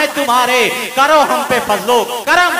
हैं तुम्हारे, करो हम पे फजलो करम।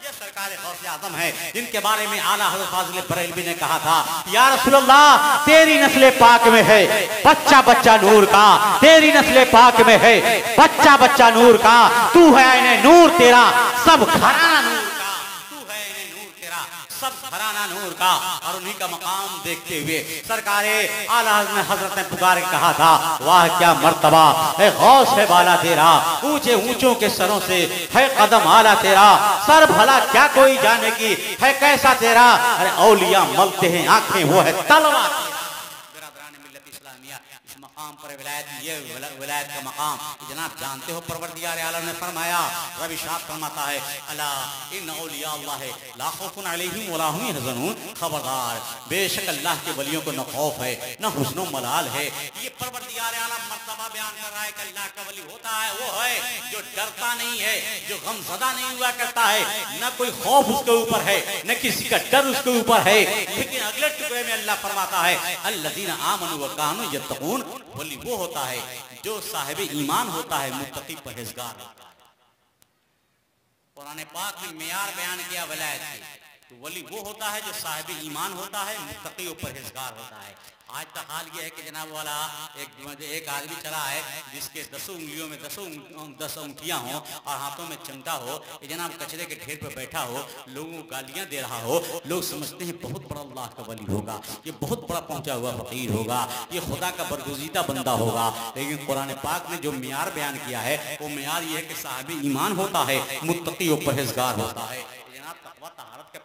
ये सरकार गौसे आजम है जिनके बारे में आला हज़रत फाज़िल बरेलवी ने कहा था, या रसूलल्लाह तेरी नस्ल पाक में है बच्चा बच्चा नूर का, तेरी नस्ल पाक में है बच्चा बच्चा नूर का, तू है ऐने नूर तेरा सब घराना नूर का, तू है ऐने नूर तेरा सब घराना नूर का। और उन्हीं का मकाम देखते हुए सरकारे आला हज़रत ने पुकार के कहा था, वाह क्या मर्तबा है गौस है बाला तेरा, ऊंचे ऊंचों के सरों से है कदम आला तेरा, सर भला क्या कोई जाने की है कैसा तेरा, अरे औलिया मलते हैं आंखें वो है तलवार। मकाम पर विलायत, ये विलायत का मकाम जनाब जानते हो, परवरदिगार आलम ने फरमाया, रबी शाह फरमाता है, अला इन औलिया अल्लाह ला खौफुन अलैहिम वला हुम यहज़नून, खबरदार बेशक अल्लाह के वलियों को न खौफ है न हुस्न मलाल है। ये परवरदिगार आलम मर्तबा बयान कर रहा है कि अल्लाह का वली होता है वो है जो डरता नहीं है, जो गमज़दा नहीं हुआ करता है, न कोई खौफ उसके ऊपर है न किसी का डर उसके ऊपर है। लेकिन अगले टुकड़े में अल्लाह फरमाता है, अल्लज़ीना आमनू व कानू यत्तक़ून, वली वो होता है जो साहिब ईमान होता है, मुत्तकी परहेजगार होता है। कुरान पाक में मेयार बयान किया वलायत की, तो वली वो होता है जो साहिब ईमान होता है, मुत्तकी और परहेजगार होता है। आज तक हाल ये है कि जनाब वाला एक आदमी चला है जिसके 10 उंगलियों में 10 अंगूठियां हो और हाथों में चमटा हो, ये जनाब कचरे के ढेर पर बैठा हो, लोगों को गालियां दे रहा हो, लोग समझते हैं बहुत बड़ा अल्लाह का वली होगा, ये बहुत बड़ा पहुंचा हुआ फकीर होगा, ये खुदा का बरगुज़ीदा बंदा होगा। लेकिन कुरान पाक ने जो मियार बयान किया है वो मियार ये है कि साहिब ईमान होता है, मुत्तकी और परहेजगार होता है। तक़वा तहारत के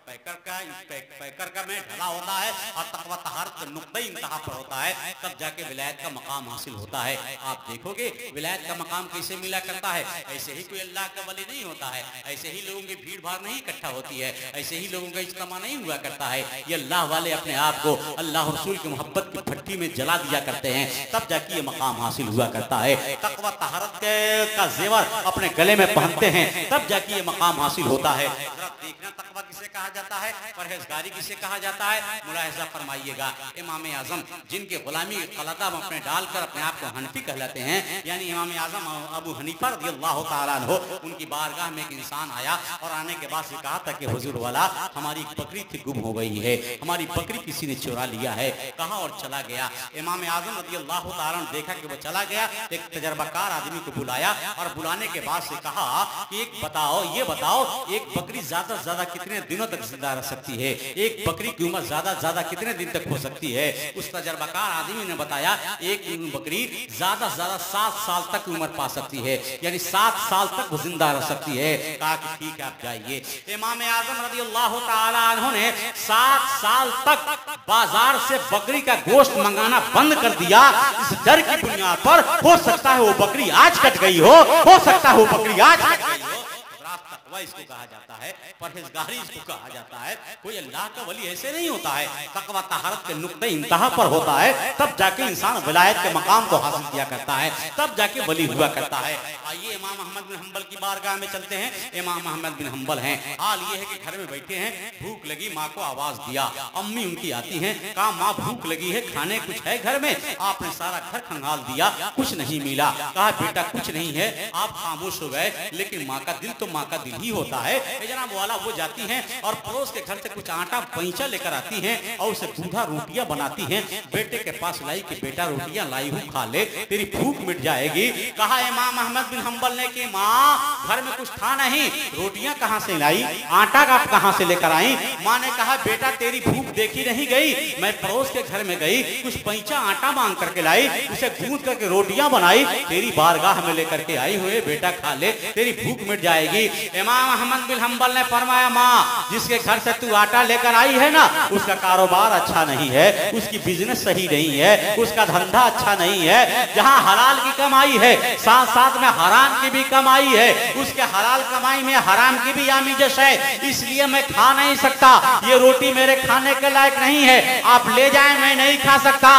पैकर में ढला होता है और तक़वा तहारत के नुक़्ते इंतहा पर होता है, तब जाके विलायत का मकाम हासिल होता है। आप देखोगे विलायत का मकाम कैसे मिला करता है, ऐसे ही कोई अल्लाह का वली नहीं होता है, ऐसे ही लोगों की भीड़ भाड़ नहीं इकट्ठा होती है, ऐसे ही लोगों का इज्तिमा नहीं हुआ करता है। ये अल्लाह वाले अपने आप को अल्लाह रसूल की मोहब्बत की भट्टी में जला दिया करते हैं, तब जाके ये मकाम हासिल हुआ करता है। तक़वा तहारत का जेवर अपने गले में पहनते हैं, तब जाके ये मकाम हासिल होता है। देखना तक़वा किसे कहा जाता है, परहेजगारी किसे कहा जाता है, मुलाहिज़ा फरमाइएगा। इमाम आज़म जिनके गुलामी कलदम अपने डालकर अपने आप को हनफी कहलाते हैं, यानी इमाम आज़म अबू हनीफा रज़ियल्लाहु ताला अन्हु, उनकी बारगाह में एक इंसान आया और आने के बाद से कहा था कि हुजूर वाला हमारी बकरी थी गुम हो गई है, हमारी बकरी किसी ने चुरा लिया है, कहा और चला गया। इमाम आज़म रज़ियल्लाहु ताला अन्हु देखा कि वो चला गया, एक तजर्बाकार आदमी को बुलाया और बुलाने के बाद से कहा कि एक बताओ, ये बताओ एक बकरी ज्यादा से ज्यादा कितने दिनों तक जिंदा रह सकती है, एक बकरी की उम्र ज्यादा से ज्यादा कितने दिन तक हो सकती है। उस तजर्बाकार आदमी ने बताया एक बकरी ज्यादा से ज्यादा 7 साल तक उम्र पा सकती है, यानी 7 साल तक वो जिंदा रह सकती है। कहा कि ठीक है आप जाइए। इमाम आज़म रज़ियल्लाहु ताला अन्हु ने 7 साल तक बाजार से बकरी का गोश्त मंगाना बंद कर दिया, इस डर की बुनियाद पर हो सकता है वो बकरी आज कट गई हो सकता है वो बकरी आज कट गई हो। तक़वा इसको कहा जाता है, परहेजगारी इसको कहा जाता है। कोई अल्लाह का वली ऐसे नहीं होता है, तक़वा तहारत के नुक़्ते इंतहा पर होता है, तब जाके इंसान विलायत के मकाम को हासिल किया करता है, तब जाके वली हुआ करता है। आइए इमाम अहमद बिन हम्बल की बारगाह में चलते हैं। इमाम अहमद बिन हम्बल हैं, हाल ये है कि घर में बैठे हैं, भूख लगी, माँ को आवाज दिया, अम्मी उनकी आती हैं, कहा माँ भूख लगी है, खाने कुछ है घर में? आपने सारा घर खंगाल दिया, कुछ नहीं मिला। कहा बेटा कुछ नहीं है, आप खामोश हो गए, लेकिन माँ का दिल तो माँ का दिल ही होता है। जनाब वाला वो जाती हैं और पड़ोस के घर से कुछ आटा पैंचा लेकर आती हैं और उसे दूधा रोटियां बनाती हैं, बेटे के पास लाई कि बेटा रोटियां लाई हूँ खा ले, तेरी भूख मिट जाएगी। कहा इमाम अहमद बिन हम्बल ने कि माँ घर में कुछ था नहीं, रोटियां कहाँ से लाई, आटा का कहाँ से लेकर आई? माँ ने कहा बेटा तेरी भूख देखी नहीं गई, मैं पड़ोस के घर में गई, कुछ पैंचा आटा मांग करके लाई, उसे गूंथ करके रोटियां बनाई, तेरी बारगाह में लेकर के आई हुए, बेटा खा ले, तेरी भूख मिट जाएगी। इमाम अहमद बिन हम्बल ने फरमाया माँ जिसके घर से तू आटा लेकर आई है ना, उसका कारोबार अच्छा नहीं है, उसकी बिजनेस सही नहीं है, उसका धंधा अच्छा नहीं है। जहाँ हलाल की कमाई है साथ साथ में हराम की भी कमाई है, उसके हलाल कमाई में हराम की भी आमिज़श है, इसलिए मैं खा नहीं सकता, ये रोटी मेरे खाने के लायक नहीं है, आप ले जाएं, मैं नहीं खा सकता।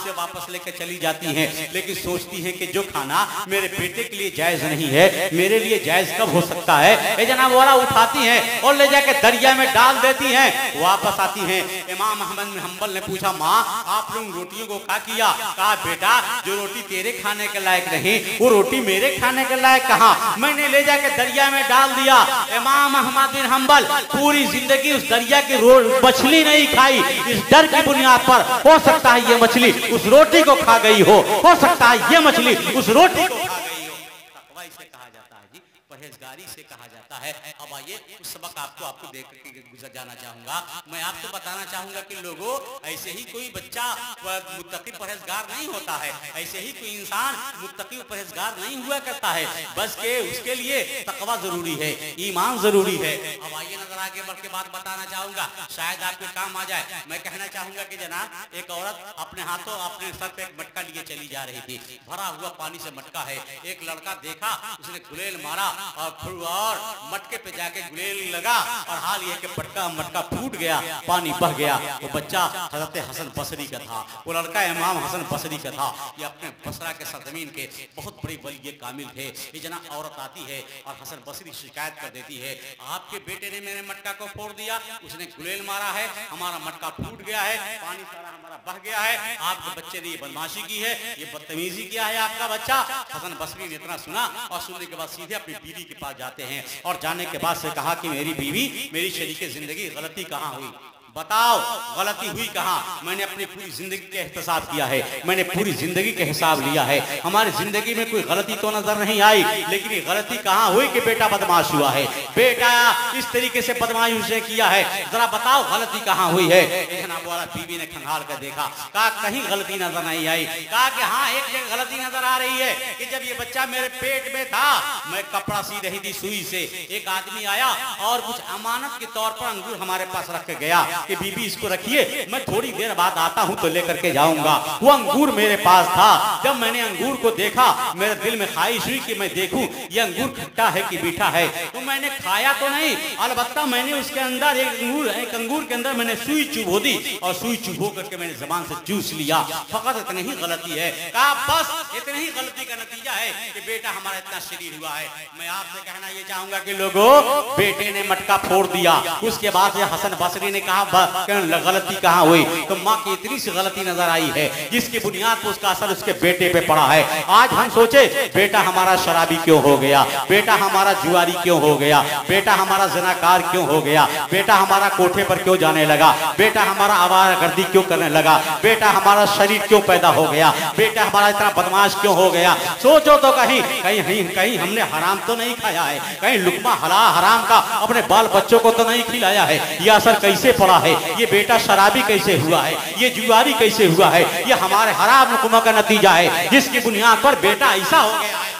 से वापस लेकर चली जाती हैं, लेकिन सोचती हैं कि जो खाना मेरे बेटे के लिए जायज नहीं है मेरे लिए जायज कब हो सकता है। ए जनाब वाला उठाती हैं और ले जाकर दरिया में डाल देती हैं, वापस आती हैं। इमाम अहमद बिन हंबल ने पूछा, माँ आपने उन रोटियों को क्या किया? कहा, बेटा जो रोटी तेरे खाने के लायक नहीं वो रोटी मेरे खाने के लायक कहाँ, मैंने ले जाकर दरिया में डाल दिया। इमाम अहमद बिन हंबल पूरी जिंदगी उस दरिया की मछली नहीं खाई, इस डर की बुनियाद पर हो सकता है ये मछली उस रोटी को खा गई हो सकता है ये मछली उस रोटी को खा गई हो। तकवा इसे कहा जाता है जी, परहेजगारी से कहा जाता है। अब आइए उस सबक आपको देख के गुजर जाना चाहूंगा। मैं आपको बताना चाहूंगा कि लोगों ऐसे ही कोई बच्चा मुत्तकी परहेजगार नहीं होता है, ऐसे ही कोई इंसान मुत्तकी परहेजगार नहीं हुआ करता है, बस के उसके लिए तकवा जरूरी है, ईमान जरूरी है। अब आइए नजर आगे बढ़ के बात बताना चाहूंगा, शायद आपके काम आ जाए। मैं कहना चाहूंगा कि जनाब एक औरत अपने हाथों अपने सर पे एक मटका लिए चली जा रही थी, भरा हुआ पानी से मटका है। एक लड़का देखा, उसने गुलेल मारा और मटके पे जाके गुलेल लगा और हाल ये कि मटका फूट गया, पानी बह गया। वो बच्चा हजरत हसन बसरी का था, वो लड़का इमाम हसन बसरी का था। ये अपने बसरा के सरजमीन के बहुत बड़ी वली कामिल थे। ये जना औरत आती है और हसन बसरी शिकायत कर देती है, आपके बेटे ने मेरे मटका को फोड़ दिया, उसने गुलेल मारा है, हमारा मटका फूट गया है, पानी सारा हमारा बह गया है, आपके बच्चे ने ये बदमाशी की है, ये बदतमीजी किया है आपका बच्चा। हसन बसरी ने इतना सुना और सुनने के बाद सीधे अपनी बीवी के पास जाते हैं और जाने के बाद से कहा कि मेरी बीवी, मेरी शरीके जिंदगी गलती कहाँ हुई, बताओ गलती हुई कहाँ? मैंने अपनी पूरी जिंदगी का एहतसाब किया है, मैंने पूरी जिंदगी का हिसाब लिया है, हमारी जिंदगी में कोई गलती तो नजर नहीं आई, लेकिन ये गलती कहाँ हुई कि बेटा बदमाश हुआ है, बेटा इस तरीके से बदमाश उसने किया है, जरा बताओ गलती कहाँ हुई है। जनाब वाला बीवी ने खंगाल कर देखा, कहा कहीं गलती नजर नहीं आई। कहा कि हाँ एक जगह गलती नजर आ रही है कि जब ये बच्चा मेरे पेट में था, मैं कपड़ा सी रही थी सुई से, एक आदमी आया और कुछ अमानत के तौर पर अंगूर हमारे पास रख के गया कि बीबी इसको रखिए, मैं थोड़ी देर बाद आता हूं तो लेकर के जाऊंगा। वो अंगूर मेरे पास था, जब मैंने अंगूर को देखा मेरे दिल में ख्वाहिश हुई कि मैं देखूं ये अंगूर खट्टा है कि मीठा है, तो मैंने खाया तो नहीं, अलबत्ता मैंने उसके अंदर एक अंगूर के अंदर मैंने सुई चुभो दी और सुई चुभो करके मैंने जबान से चूस लिया, फकत इतनी ही गलती है। कहा बस इतनी ही गलती का नतीजा है कि बेटा हमारा इतना शरीर हुआ है। मैं आपसे कहना ये चाहूंगा कि लोगों, बेटे ने मटका फोड़ दिया, उसके बाद हसन बसरी ने कहा गलती कहाँ हुई, तो माँ की इतनी सी गलती नजर आई है जिसकी बुनियाद पर उसका असर उसके बेटे पे पड़ा है। आज हम सोचे बेटा हमारा शराबी क्यों हो गया, बेटा हमारा जुआरी क्यों हो गया, बेटा हमारा जनाकार क्यों हो गया, बेटा हमारा कोठे पर क्यों जाने लगा, बेटा हमारा आवारागर्दी क्यों करने लगा, बेटा हमारा शरीर क्यों पैदा हो गया, बेटा हमारा इतना बदमाश क्यों हो गया। सोचो तो कहीं कहीं कहीं कहीं हमने हराम तो नहीं खाया है, कहीं लुकमा हराम का अपने बाल बच्चों को तो नहीं खिलाया है। यह असर कैसे पड़ा है, ये बेटा शराबी कैसे हुआ है, ये जुआरी कैसे हुआ है, ये हमारे हराम हुक्मों का नतीजा है जिसकी बुनियाद पर बेटा ऐसा हो गया है।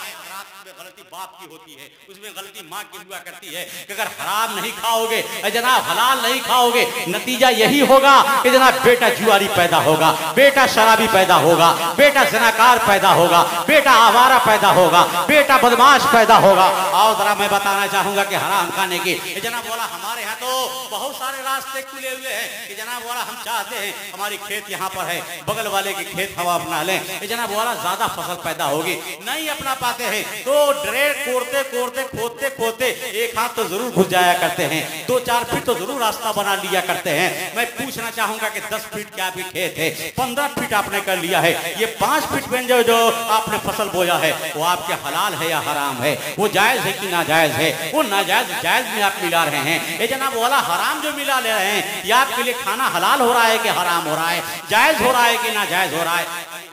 गलती बाप की होती है, उसमें गलती माँ की हुआ करती है कि अगर हराम नहीं खाओगे जनाब, हलाल नहीं खाओगे, नतीजा यही होगा कि जनाब बेटा जुआरी पैदा होगा, बेटा शराबी पैदा होगा, बेटा जनाकार पैदा होगा, बेटा आवारा पैदा होगा, बेटा बदमाश पैदा होगा। आओ जरा मैं बताना चाहूंगा कि हराम खाने की जनाब वाला हमारे यहाँ तो बहुत सारे रास्ते खुले हुए हैं कि जनाब वाला हम चाहते हैं हमारी खेत यहाँ पर है, बगल वाले की खेत हवा अपना लें, जनाब वाला ज्यादा फसल पैदा होगी, नहीं अपना पाते हैं तो ड्रेन कोड़ते कोड़ते खोदते खोदते एक हाथ तो जरूर घुस जाया करते हैं, 2-4 फीट तो जरूर रास्ता बना लिया करते हैं। मैं पूछना चाहूंगा कि 10 फीट क्या आपकी खेत है, 15 फीट आपने कर लिया है, ये 5 फीट में जो आपने फसल बोया है वो आपके हलाल है या हराम है, वो जायज है कि नाजायज है, वो नाजायज जायज में आप मिला रहे हैं। ये जनाब वाला हराम जो मिला ले रहे हैं, ये आपके लिए खाना हलाल हो रहा है कि हराम हो रहा है, जायज हो रहा है कि नाजायज हो रहा है।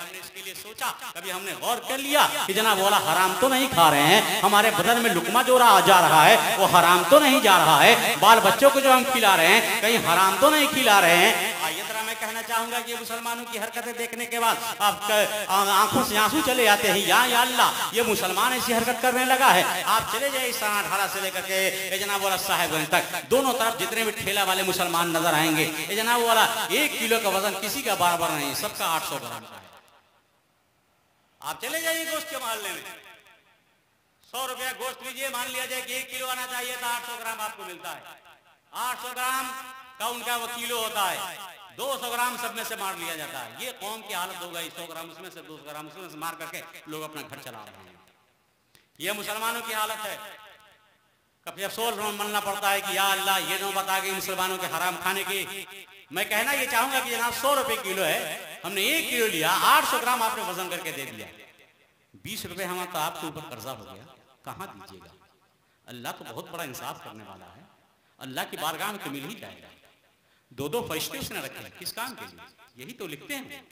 कभी हमने गौर कर लिया कि जनाब वाला हराम तो नहीं खा रहे हैं, हमारे बदन में लुकमा जो जा रहा है वो हराम तो नहीं जा रहा है, बाल बच्चों को जो हम खिला रहे हैं कहीं हराम तो नहीं खिला रहे हैं। आइए तरह मैं कहना चाहूंगा कि मुसलमानों की हरकतें देखने के बाद आप आंखों से आंसू चले आते हैं, या अल्लाह ये मुसलमान ऐसी हरकत करने लगा है। आप चले जाइए सन 18 से लेकर के जनाब वाला साहेबगंज तक, दोनों तरफ जितने भी ठेला वाले मुसलमान नजर आएंगे, जनाब वाला 1 किलो का वजन किसी का बराबर नहीं, सबका 800 ग्राम का है। आप चले जाइए गोश्त के मोहल्ले में, 100 रुपया गोश्त लीजिए, मान लिया जाए कि 1 किलो आना चाहिए तो 800 ग्राम आपको मिलता है, 800 ग्राम का उनका वो किलो होता है। 200 ग्राम सब में से मार लिया जाता है। ये कौम की हालत हो गई, 100 ग्राम उसमें से 200 ग्राम उसमें से मार करके लोग अपना घर चला रहे हैं। ये मुसलमानों की हालत है। कभी अफसोस मनना पड़ता है कि या अल्लाह ये न बता के मुसलमानों के हराम खाने की। मैं कहना ये चाहूंगा कि जनाब 100 रुपए किलो है, हमने 1 किलो लिया, 800 ग्राम आपने वजन करके दे दिया, 20 रुपए हमारा तो आपके ऊपर कर्जा हो गया, कहां दीजिएगा? अल्लाह तो बहुत बड़ा इंसाफ करने वाला है, अल्लाह की बारगाह में तो मिल ही जाएगा। 2 फरिश्ते उसने रखे किस काम के लिए? यही तो लिखते हैं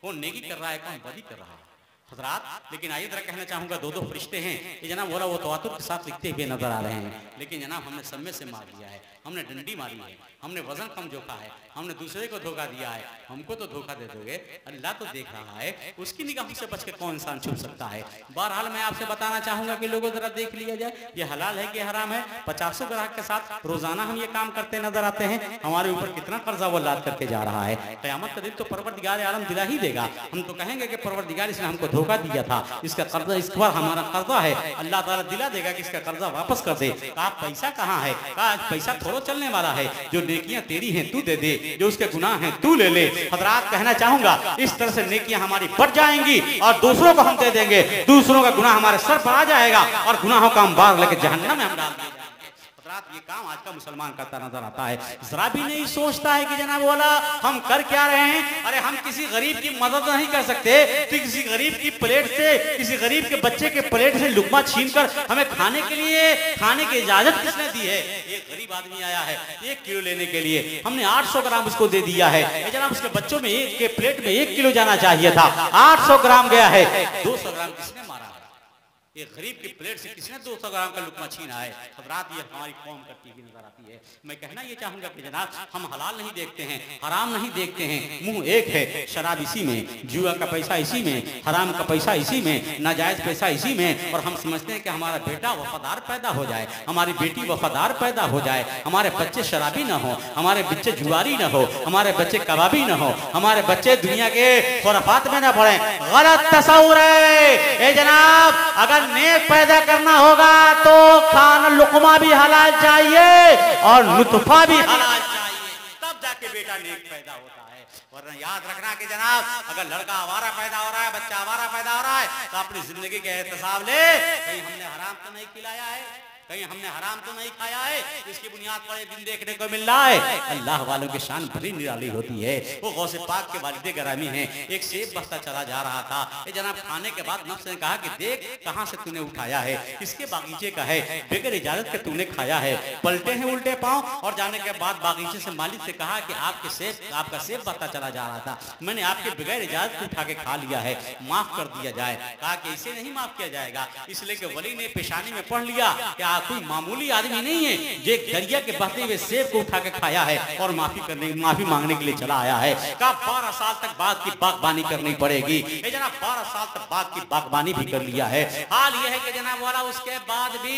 कौन नेकी कर रहा है कौन बदी कर रहा है हजरात। लेकिन आइए जरा कहना चाहूंगा 2 फरिश्ते हैं ये जनाब बोला वो तवातुर के साथ लिखते हुए नजर आ रहे हैं, लेकिन जनाब हमने समय से मार दिया है, हमने डंडी मारी है, हमने वजन कम जोखा है, हमने दूसरे को धोखा दिया है। हमको तो धोखा दे दोगे, अल्लाह तो देख रहा है, उसकी निगाहों से बच के कौन इंसान छुप सकता है। बहरहाल मैं आपसे बताना चाहूंगा कि लोगों जरा देख लिया जाए ये हलाल है कि हराम है। 50 ग्राहक के साथ रोजाना हम ये काम करते नजर आते हैं, हमारे ऊपर कितना कर्जा वो लाद करके जा रहा है। क़यामत का दिन तो परवरदिगार आलम दिला ही देगा। हम तो कहेंगे कि परवरदिगार इसने हमको धोखा दिया था, इसका कर्जा इस बार हमारा कर्जा है, अल्लाह ताला दिला देगा कि इसका कर्जा वापस कर दे। कहा पैसा कहाँ है? कहा पैसा थोड़ा चलने वाला है, जो नेकियां तेरी हैं तू दे दे, जो उसके गुनाह हैं तू ले ले। हजरात कहना चाहूंगा इस तरह से नेकियां हमारी बढ़ जाएंगी और दूसरों को हम दे देंगे, दूसरों का गुनाह हमारे सर पर आ जाएगा और गुनाहों का अंबार लेके जहन्नम में हम डाल देंगे। ये काम आज का मुसलमान करता नजर आता है, जरा भी नहीं सोचता है कि जनाब वाला हम कर क्या रहे हैं। अरे हम किसी गरीब की मदद नहीं कर सकते तो किसी गरीब की प्लेट से, किसी गरीब के बच्चे के प्लेट से लुकमा छीनकर हमें खाने के लिए खाने की इजाजत किसने दी है? एक गरीब आदमी आया है 1 किलो लेने के लिए, हमने 800 ग्राम उसको दे दिया है। जनाब उसके बच्चों में एक के प्लेट में 1 किलो जाना चाहिए था, 800 ग्राम गया है। 200 ग्राम किसने मारा है? एक गरीब की प्लेट से किसने 200 ग्राम का लुकमा छीना है? हजरात ये हमारी कौम करती हुई नजर आती है। मैं कहना ये चाहूंगा कि जनाब हम हलाल नहीं देखते हैं, हराम नहीं देखते हैं, मुंह एक है, शराब इसी में, जुआ का पैसा इसी में, हराम का पैसा इसी में, नाजायज पैसा इसी में, और हम समझते हैं कि हमारा बेटा वफादार पैदा हो जाए, हमारी बेटी वफादार पैदा हो जाए, हमारे बच्चे शराबी न हो, हमारे बच्चे जुआरी न हो, हमारे बच्चे कबाबी न हो, हमारे बच्चे दुनिया के खुराफात में न पड़े। गलत तस्वुर है जनाब। अगर नेक पैदा करना होगा तो खाना लुकमा भी हलाल चाहिए और लुत्फा भी हलाल चाहिए, तब जाके बेटा नेक पैदा होता है। वरना याद रखना कि जनाब अगर लड़का आवारा पैदा हो रहा है, बच्चा आवारा पैदा हो रहा है, तो अपनी जिंदगी के एहतसाब ले, कहीं हमने हराम तो नहीं खिलाया है, कहीं हमने हराम तो नहीं खाया है, इसकी बुनियाद पर एक दिन देखने को मिल रहा है। अल्लाह वालों की शान बड़ी निराली होती है। वो गौसे पाक के वालिदे गरामी हैं। एक सेब बस्ता चला जा रहा था, ये जनाब खाने के बाद नफ्स ने कहा कि देख कहां से तूने उठाया है, किसके बागीचे का है, बगैर इजाजत के तूने खाया है। पलटे हैं उल्टे पांव और जाने के बाद बागीचे से मालिक से कहा कि आपका सेब बस्ता चला जा रहा था, मैंने आपके बगैर इजाजत उठा के खा लिया है, माफ कर दिया जाए। कहा कि इसे नहीं माफ किया जाएगा, इसलिए कि वली ने पेशानी में पढ़ लिया कि कोई मामूली आदमी नहीं है जो एक दरिया के बहते हुए सेब को उठा के खाया है और माफी मांगने के लिए चला आया है। कहा 12 साल तक बाग की बागबानी करनी पड़ेगी। ये जनाब 12 साल तक बाग की बागबानी भी कर लिया है। हाल ये है कि जनाब वाला उसके बाद भी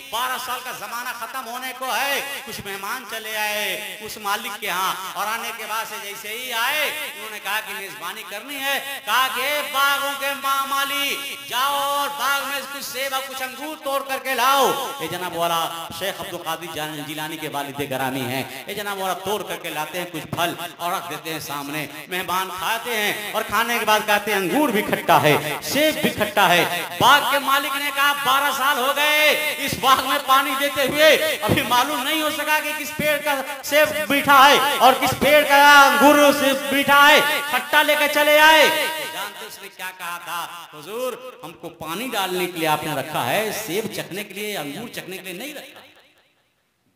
12 साल का जमाना खत्म होने को है। कुछ मेहमान चले आए उस मालिक के यहाँ और आने के बाद से जैसे ही आए उन्होंने कहा कि मेजबानी करनी है। कहा कि बागों के माली जाओ और बाग में कुछ सेब और कुछ अंगूर तोड़ करके लाओ। ये जनाब वाला शेख अब्दुल कादिर जिलानी के वालिदे गरामी हैं। ये जनाब वाला तोड़ करके लाते हैं कुछ फल और रख देते हैं सामने, मेहमान खाते हैं और खाने के बाद कहते हैं अंगूर भी खट्टा है, सेब भी खट्टा है। बाग के मालिक ने कहा 12 साल हो गए इस बाग में पानी देते हुए, अभी मालूम नहीं हो सका कि किस पेड़ का सेब मीठा है और किस पेड़ का अंगूर मीठा है, खट्टा लेकर चले आए। जानते उसने क्या कहा था? हुजूर हमको पानी डालने के लिए आपने रखा है, सेब चखने के लिए अंगूर चखने के लिए नहीं रखा।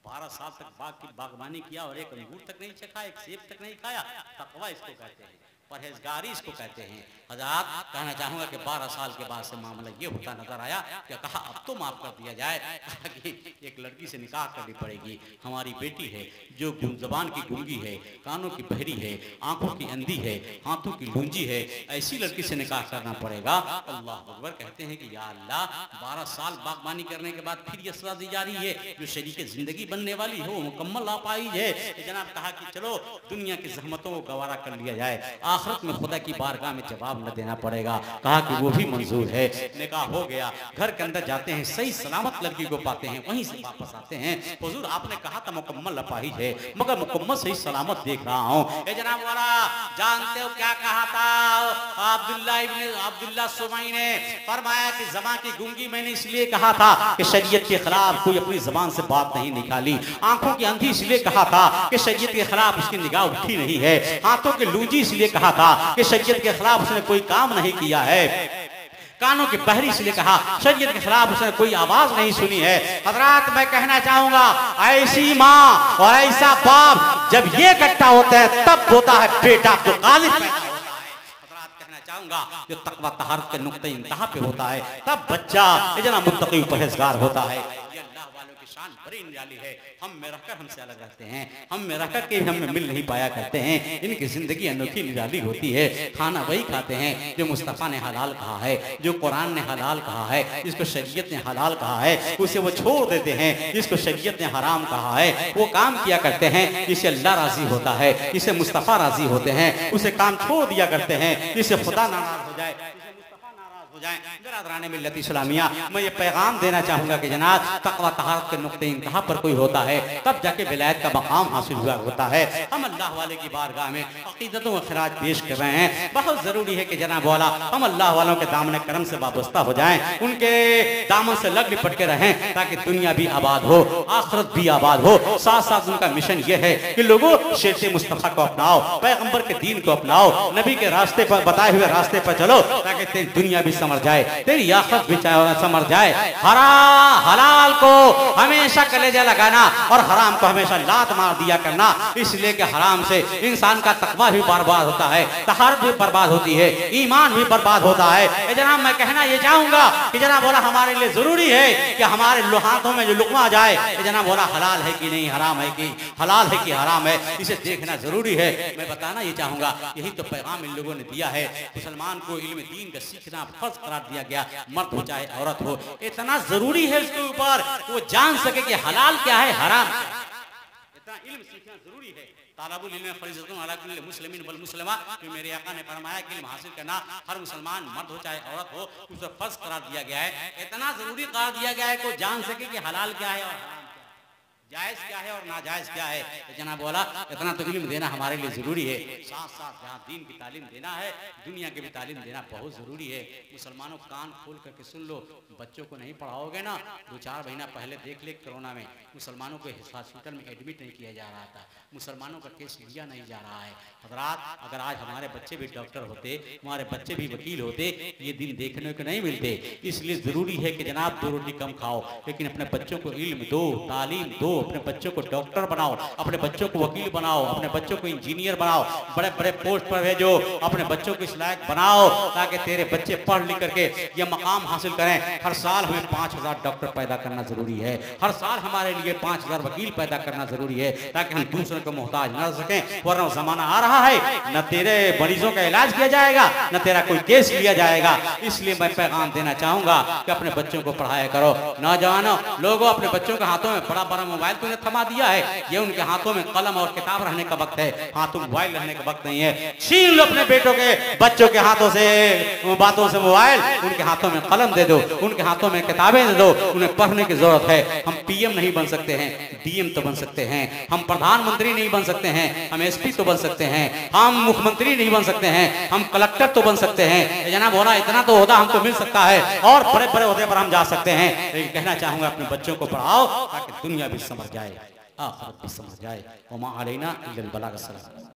12 साल तक बाग की बागबानी किया और एक अंगूर तक नहीं चखा, एक सेब तक नहीं खाया। तकवा इसको कहते हैं, परहेजगारी इसको कहते हैं। हज़रात कहना चाहूंगा कि 12 साल के बाद से मामला ये होता नजर आया कि कहा अब तो माफ कर दिया जाए। कहा कि एक लड़की से निकाह करनी पड़ेगी, हमारी बेटी है जो जबान की गूंगी है, कानों की बहरी है, आंखों की अंधी है, हाथों की लूंजी है, ऐसी लड़की से निकाह करना पड़ेगा। अल्लाह अकबर। कहते हैं कि या अल्लाह 12 साल बागबानी करने के बाद फिर ये सजा दी जा रही है जो शरीके जिंदगी बनने वाली हो मुकम्मल आ पाई है। जनाब कहा कि चलो दुनिया की जहमतों को गवारा कर लिया जाए, आखिरत में खुदा की बारगाह में जवाब न देना पड़ेगा। कहा कि वो भी मंजूर है। निकाह हो गया, घर के अंदर जाते हैं, सही सलामत लड़की को पाते हैं, वहीं से वापस आते हैं। हुजूर आपने कहा था मुकम्मल अपाहिज है, मगर मुकम्मल सही सलामत देख रहा हूँ। ए जनाब वाला, जानते हो क्या कहा था अब्दुल्लाह सुमई ने? फरमाया कि ज़बान की गूंगी मैंने इसलिए कहा था कि शरीयत के खिलाफ कोई अपनी ज़बान से बात नहीं निकाली। आंखों की अंधी इसलिए कहा था कि शरीयत के खिलाफ उसकी निगाह उठी नहीं है। हाथों के लूजी इसलिए कहा था कि शरीयत के खिलाफ उसने कोई काम नहीं किया है। कानों की बहरी इसलिए कहा, शरीयत के खिलाफ उसने कोई आवाज नहीं सुनी है। हजरात मैं कहना चाहूंगा, ऐसी माँ और ऐसा बाप जब ये इकट्ठा होता है तब होता है बेटा जो गालिब पैदा होता है। हजरात कहना चाहूंगा, जो तकवा तहारत के नुक्ते इंतहा पे होता है तब बच्चा इतना मुत्तकी परहेजगार होता है। शान बड़ी निराली है। हम में रहकर हमसे अलग रहते हैं, हम में रहकर के हम में मिल नहीं पाया करते हैं। इनकी जिंदगी अनोखी निराली होती है। खाना वही खाते हैं जो मुस्तफ़ा ने हलाल कहा है, जो कुरान ने हलाल कहा है, जिसको शरीयत ने हलाल कहा है उसे वो छोड़ देते हैं। जिसको शरीयत ने हराम कहा है वो काम किया करते हैं। जिससे अल्लाह राजी होता है, जिससे मुस्तफ़ा राजी होते हैं, उसे काम छोड़ दिया करते हैं। जिससे खुदा नाराज हो जाए, मिल्लत इस्लामिया, मैं ये पैगाम देना चाहूंगा कि जनाब तक़वा तहारत के नुक्ते इंतहा पर कोई होता है तब जाके विलायत का मकाम हासिल हुआ होता है। हम अल्लाह वाले की बारगाह में अक़ीदतों व खिराज पेश कर रहे हैं। बहुत जरूरी है कि जनाब वाला हम अल्लाह वालों के दामन करम से वाबस्ता हो जाएं, उनके दामन से लग लिपट के रहें ताकि दुनिया भी आबाद हो, आखिरत भी आबाद हो। साथ साथ उनका मिशन ये है कि लोगों शरीयत मुस्तफ़ा को अपनाओ, पैगंबर के दीन को अपनाओ, नबी के रास्ते पर बताए हुए रास्ते पर चलो ताकि तेरी दुनिया भी समझ जाए, तेरी आखिरत भी समझ जाए। हलाल को हमेशा कलेजा लगाना और हराम को हमेशा लात मार दिया करना, इसलिए कि हराम से इंसान का तकवा भी बर्बाद होता है, तहारत भी बर्बाद होती है, ईमान भी बर्बाद होता है। जनाब मैं कहना ये चाहूंगा कि जनाब बोला हमारे लिए जरूरी है कि हमारे हाथों में जो लुकमा जाए, जनाब बोला हलाल है कि नहीं, हराम है कि हलाल है कि हराम है, इसे देखना जरूरी है। मैं बताना ये चाहूंगा, यही तो पैगाम इन लोगों ने दिया है। मुसलमान को इल्म दीन का सीखना फर्ज करार दिया गया, मर्द हो चाहे औरत हो, इतना जरूरी है उसके ऊपर वो जान सके कि हलाल क्या है, हराम क्या है। इतना इल्म सीखना जरूरी है। तालाबुल इल्म फरीज़तुन अला कुल्लि मुस्लिमिन वल मुस्लिमा, जो मेरे आका ने फरमाया कि इल्म हासिल करना हर मुसलमान मर्द हो चाहे औरत हो उसे फर्ज करार दिया गया है। इतना जरूरी करार दिया गया है कि जान सके कि हलाल क्या है और हराम जायज क्या है और नाजायज क्या है। तो जनाब बोला इतना तो इल्म देना हमारे लिए जरूरी है। साथ साथ जहाँ दीन की तालीम देना है, दुनिया की भी तालीम देना बहुत जरूरी है। मुसलमानों कान खोल करके सुन लो, बच्चों को नहीं पढ़ाओगे ना, 2-4 महीना पहले देख ले कोरोना में मुसलमानों को हॉस्पिटल में एडमिट नहीं किया जा रहा था, मुसलमानों का केस लिया नहीं जा रहा है। हज़रात अगर आज हमारे बच्चे भी डॉक्टर होते, हमारे बच्चे भी वकील होते, ये दिन देखने को नहीं मिलते। इसलिए ज़रूरी है कि जनाब 2 रोटी कम खाओ लेकिन अपने बच्चों को इल्म दो, तालीम दो, अपने बच्चों को डॉक्टर बनाओ, अपने बच्चों को वकील बनाओ, अपने बच्चों को इंजीनियर बनाओ, बड़े बड़े पोस्ट पर भेजो, अपने बच्चों को इस लायक बनाओ ताकि तेरे बच्चे पढ़ लिख करके ये मकाम हासिल करें। हर साल हमें 5000 डॉक्टर पैदा करना जरूरी है, हर साल हमारे लिए 5000 वकील पैदा करना जरूरी है ताकि हम दूसरों को मोहताज न सकें। वरना जमाना आ रहा है, न तेरे मरीजों का इलाज किया जाएगा, न तेरा कोई केस लिया जाएगा। इसलिए मैं पैगाम देना चाहूंगा कि अपने बच्चों को पढ़ाया करो। नौजवानों लोगों, अपने बच्चों के हाथों में बड़ा बड़ा मोबाइल तूने थमा दिया है, ये उनके हाथों में कलम और किताब रहने का वक्त है, हाथों में मोबाइल रहने का वक्त नहीं है। छीन लो अपने बेटों के बच्चों के हाथों से बातों से मोबाइल, उनके हाथों में कलम दे दो, उनके हाथों में किताबें दे दो, उन्हें पढ़ने की जरूरत है। हम पीएम नहीं बन सकते हैं, डीएम तो बन सकते हैं, हम प्रधानमंत्री नहीं बन सकते हैं, हम एसपी तो बन सकते हैं, हम मुख्यमंत्री नहीं बन सकते हैं, हम कलेक्टर तो बन सकते हैं। जनाब होना इतना तो ओहदा हमको मिल सकता है और बड़े बड़े ओहदे पर हम जा सकते हैं। लेकिन कहना चाहूंगा अपने बच्चों को पढ़ाओ ताकि दुनिया भी समझ जाए, आखिरत भी समझ जाए। वमा अलैना इल्लल बलाग।